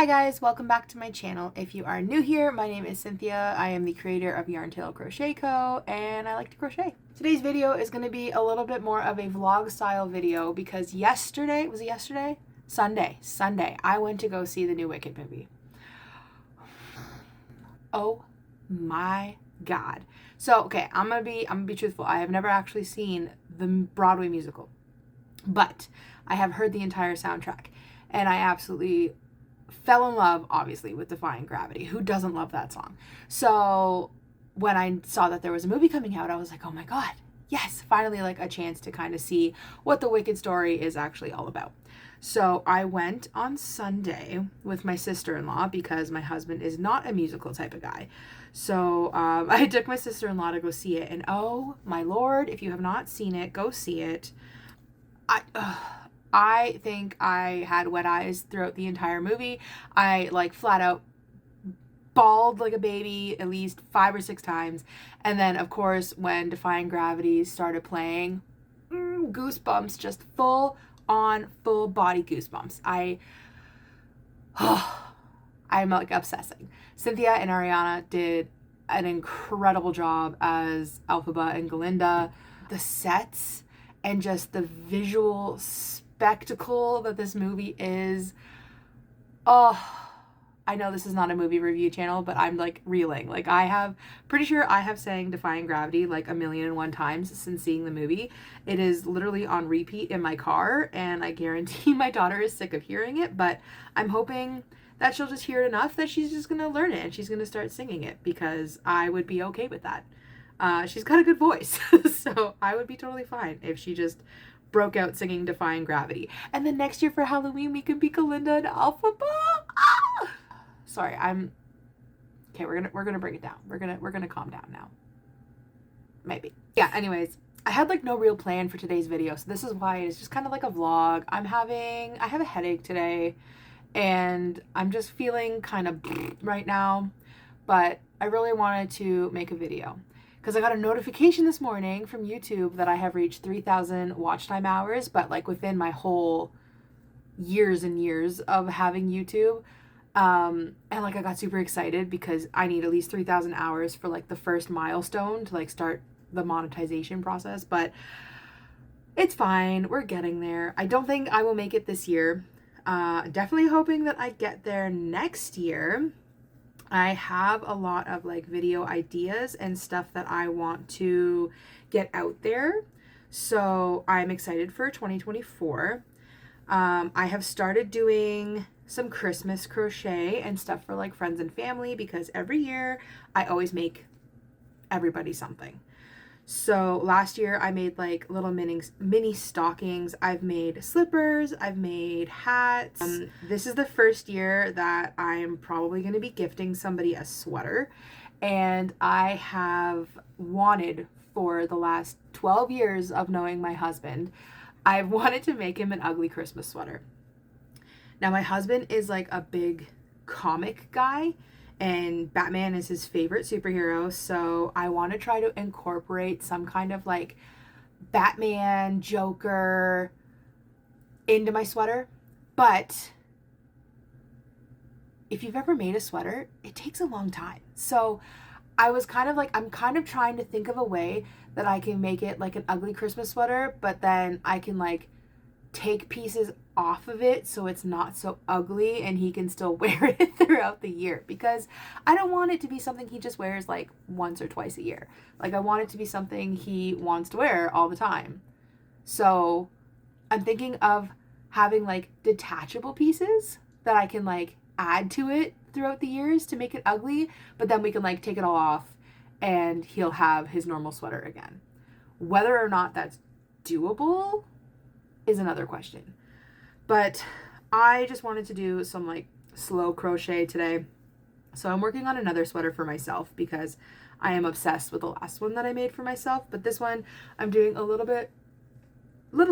Hi guys, welcome back to my channel. If you are new here, my name is Cynthia. I am the creator of Yarntailcrochetco and I like to crochet. Today's video is going to be a little bit more of a vlog style video because yesterday, was it yesterday? Sunday, I went to go see the new Wicked movie. Oh my God. So, okay, I'm gonna be truthful. I have never actually seen the Broadway musical, but I have heard the entire soundtrack and I absolutely fell in love, obviously, with Defying Gravity. Who doesn't love that song? So when I saw that there was a movie coming out, I was like, oh my God, yes, finally like a chance to kind of see what the Wicked story is actually all about. So I went on Sunday with my sister-in-law because my husband is not a musical type of guy. So I took my sister-in-law to go see it. And oh my Lord, if you have not seen it, go see it. I think I had wet eyes throughout the entire movie. I like flat out bawled like a baby at least 5 or 6 times. And then of course when Defying Gravity started playing, goosebumps, just full body goosebumps. I'm like obsessing. Cynthia and Ariana did an incredible job as Elphaba and Galinda. The sets and just the visual spectacle that this movie is. Oh, I know this is not a movie review channel, but I'm like reeling. Like pretty sure I have sang Defying Gravity like 1,000,001 times since seeing the movie. It is literally on repeat in my car, and I guarantee my daughter is sick of hearing it, but I'm hoping that she'll just hear it enough that she's just gonna learn it and she's gonna start singing it, because I would be okay with that. She's got a good voice, so I would be totally fine if she just broke out singing Defying Gravity. And then next year for Halloween, we can be Galinda and Elphaba. Ah! Sorry, okay, we're gonna bring it down. We're gonna calm down now. Maybe. Yeah, anyways, I had like no real plan for today's video, so this is why it's just kind of like a vlog. I have a headache today, and I'm just feeling kind of right now, but I really wanted to make a video because I got a notification this morning from YouTube that I have reached 3,000 watch time hours, but like within my whole years and years of having YouTube. And like I got super excited because I need at least 3,000 hours for like the first milestone to like start the monetization process, but it's fine. We're getting there. I don't think I will make it this year. Definitely hoping that I get there next year. I have a lot of like video ideas and stuff that I want to get out there. So I'm excited for 2024. I have started doing some Christmas crochet and stuff for like friends and family, because every year I always make everybody something. So last year I made like little mini stockings. I've made slippers. I've made hats. This is the first year that I'm probably going to be gifting somebody a sweater. And I have wanted for the last 12 years of knowing my husband, I've wanted to make him an ugly Christmas sweater. Now my husband is like a big comic guy, and Batman is his favorite superhero, so I want to try to incorporate some kind of like Batman, Joker into my sweater. But if you've ever made a sweater, it takes a long time. So I was kind of like, I'm kind of trying to think of a way that I can make it like an ugly Christmas sweater, but then I can like take pieces off of it so it's not so ugly and he can still wear it throughout the year, because I don't want it to be something he just wears like once or twice a year. Like I want it to be something he wants to wear all the time. So I'm thinking of having like detachable pieces that I can like add to it throughout the years to make it ugly, but then we can like take it all off and he'll have his normal sweater again. Whether or not that's doable is another question. But I just wanted to do some like slow crochet today. So I'm working on another sweater for myself because I am obsessed with the last one that I made for myself. But this one I'm doing a little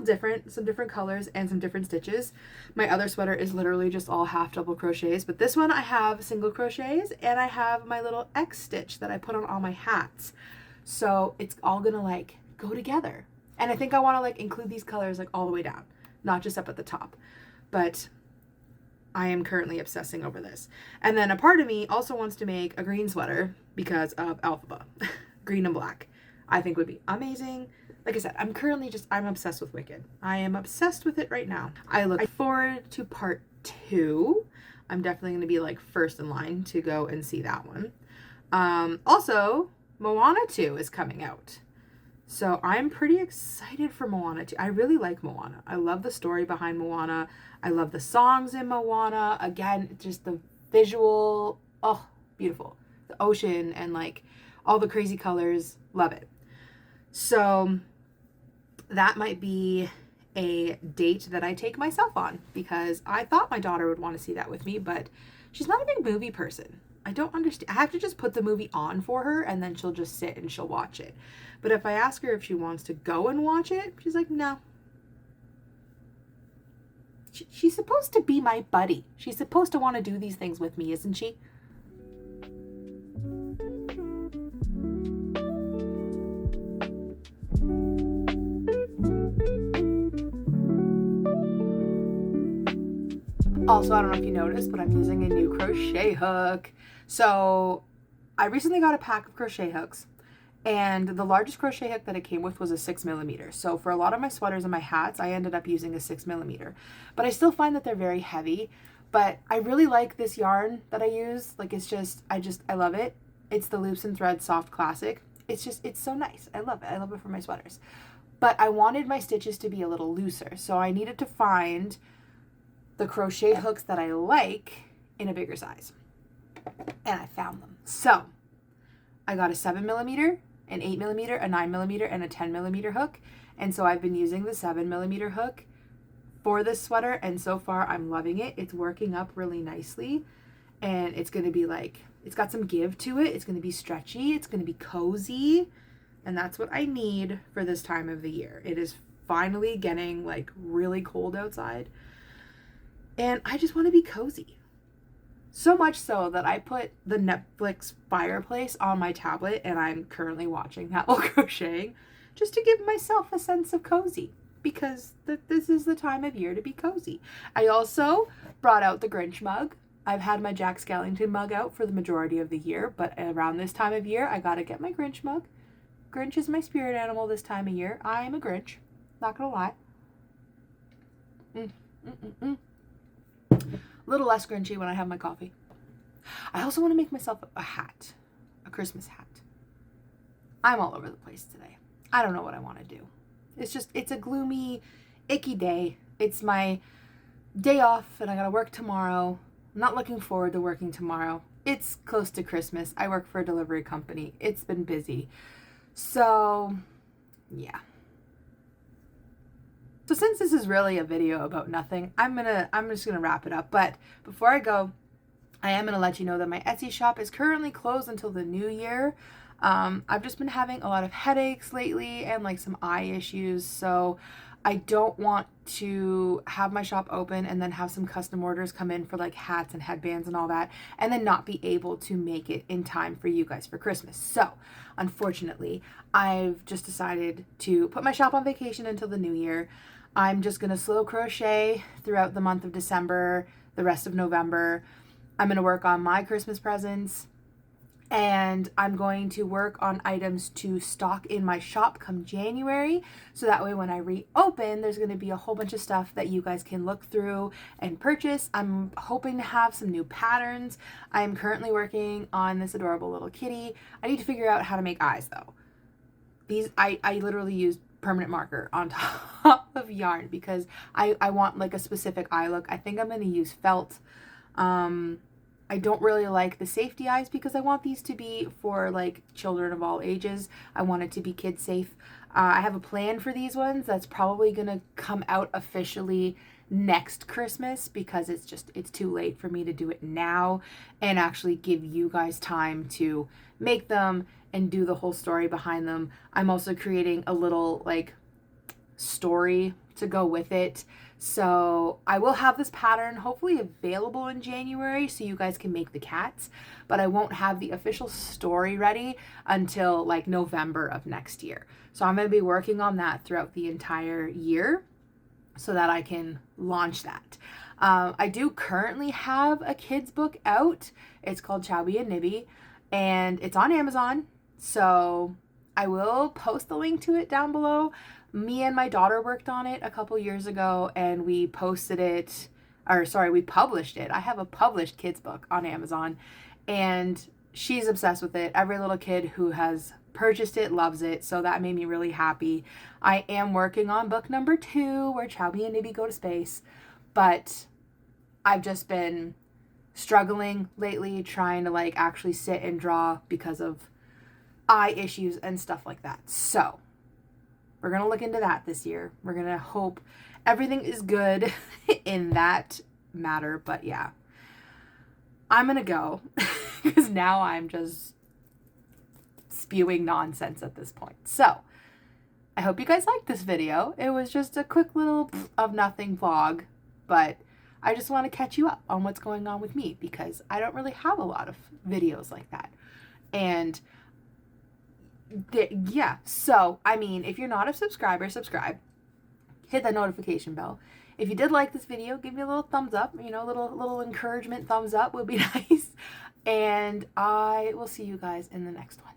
different, some different colors and some different stitches. My other sweater is literally just all half double crochets, but this one I have single crochets and I have my little X stitch that I put on all my hats. So it's all gonna like go together. And I think I want to like include these colors like all the way down, not just up at the top. But I am currently obsessing over this. And then a part of me also wants to make a green sweater because of Alphaba. Green and black. I think would be amazing. Like I said, I'm obsessed with Wicked. I am obsessed with it right now. I look forward to part 2. I'm definitely going to be like first in line to go and see that one. Also, Moana 2 is coming out. So I'm pretty excited for Moana 2. I really like Moana. I love the story behind Moana. I love the songs in Moana. Again, just the visual. Oh, beautiful. The ocean and like all the crazy colors. Love it. So that might be a date that I take myself on because I thought my daughter would want to see that with me, but she's not a big movie person. I don't understand. I have to just put the movie on for her and then she'll just sit and she'll watch it. But if I ask her if she wants to go and watch it, she's like, no. She's supposed to be my buddy. She's supposed to want to do these things with me, isn't she? Also, I don't know if you noticed, but I'm using a new crochet hook. So I recently got a pack of crochet hooks, and the largest crochet hook that it came with was a 6mm. So for a lot of my sweaters and my hats, I ended up using a 6mm. But I still find that they're very heavy. But I really like this yarn that I use. Like, I love it. It's the Loops and Threads Soft Classic. It's so nice. I love it. I love it for my sweaters. But I wanted my stitches to be a little looser. So I needed to find the crochet hooks that I like in a bigger size. And I found them. So I got a 7mm, an 8mm, a 9mm, and a 10mm hook. And so I've been using the 7mm hook for this sweater, and so far I'm loving it. It's working up really nicely, and it's going to be like, it's got some give to it. It's going to be stretchy. It's going to be cozy, and that's what I need for this time of the year. It is finally getting like really cold outside, and I just want to be cozy. So much so that I put the Netflix fireplace on my tablet and I'm currently watching that while crocheting just to give myself a sense of cozy because this is the time of year to be cozy. I also brought out the Grinch mug. I've had my Jack Skellington mug out for the majority of the year, but around this time of year, I gotta get my Grinch mug. Grinch is my spirit animal this time of year. I am a Grinch. Not gonna lie. A little less grinchy when I have my coffee. I also want to make myself a hat, a Christmas hat. I'm all over the place today. I don't know what I want to do. It's a gloomy, icky day. It's my day off and I gotta work tomorrow. I'm not looking forward to working tomorrow. It's close to Christmas. I work for a delivery company. It's been busy. So, yeah. So since this is really a video about nothing, I'm just gonna wrap it up. But before I go, I am gonna let you know that my Etsy shop is currently closed until the new year. I've just been having a lot of headaches lately and like some eye issues, so I don't want to have my shop open and then have some custom orders come in for like hats and headbands and all that, and then not be able to make it in time for you guys for Christmas. So unfortunately, I've just decided to put my shop on vacation until the new year. I'm just going to slow crochet throughout the month of December, the rest of November. I'm going to work on my Christmas presents, and I'm going to work on items to stock in my shop come January. So that way when I reopen, there's going to be a whole bunch of stuff that you guys can look through and purchase. I'm hoping to have some new patterns. I am currently working on this adorable little kitty. I need to figure out how to make eyes though. I literally used permanent marker on top of yarn because I want like a specific eye look. I think I'm going to use felt. I don't really like the safety eyes because I want these to be for like children of all ages. I want it to be kid safe. I have a plan for these ones that's probably going to come out officially next Christmas because it's too late for me to do it now and actually give you guys time to make them and do the whole story behind them. I'm also creating a little like story to go with it. So I will have this pattern hopefully available in January so you guys can make the cats, but I won't have the official story ready until like November of next year. So I'm going to be working on that throughout the entire year so that I can launch that. I do currently have a kid's book out. It's called Chowby and Nibby, and it's on Amazon. So I will post the link to it down below. Me and my daughter worked on it a couple years ago, and we published it. I have a published kids book on Amazon, and she's obsessed with it. Every little kid who has purchased it loves it, so that made me really happy. I am working on book number 2, where Chowby and Nibby go to space, but I've just been struggling lately trying to like actually sit and draw because of eye issues and stuff like that. So we're going to look into that this year. We're going to hope everything is good in that matter. But yeah, I'm going to go because now I'm just spewing nonsense at this point. So I hope you guys liked this video. It was just a quick little of nothing vlog, but I just want to catch you up on what's going on with me because I don't really have a lot of videos like that. And yeah, so I mean, if you're not a subscriber, subscribe. Hit that notification bell. If you did like this video, give me a little thumbs up. You know, little encouragement thumbs up would be nice. And I will see you guys in the next one.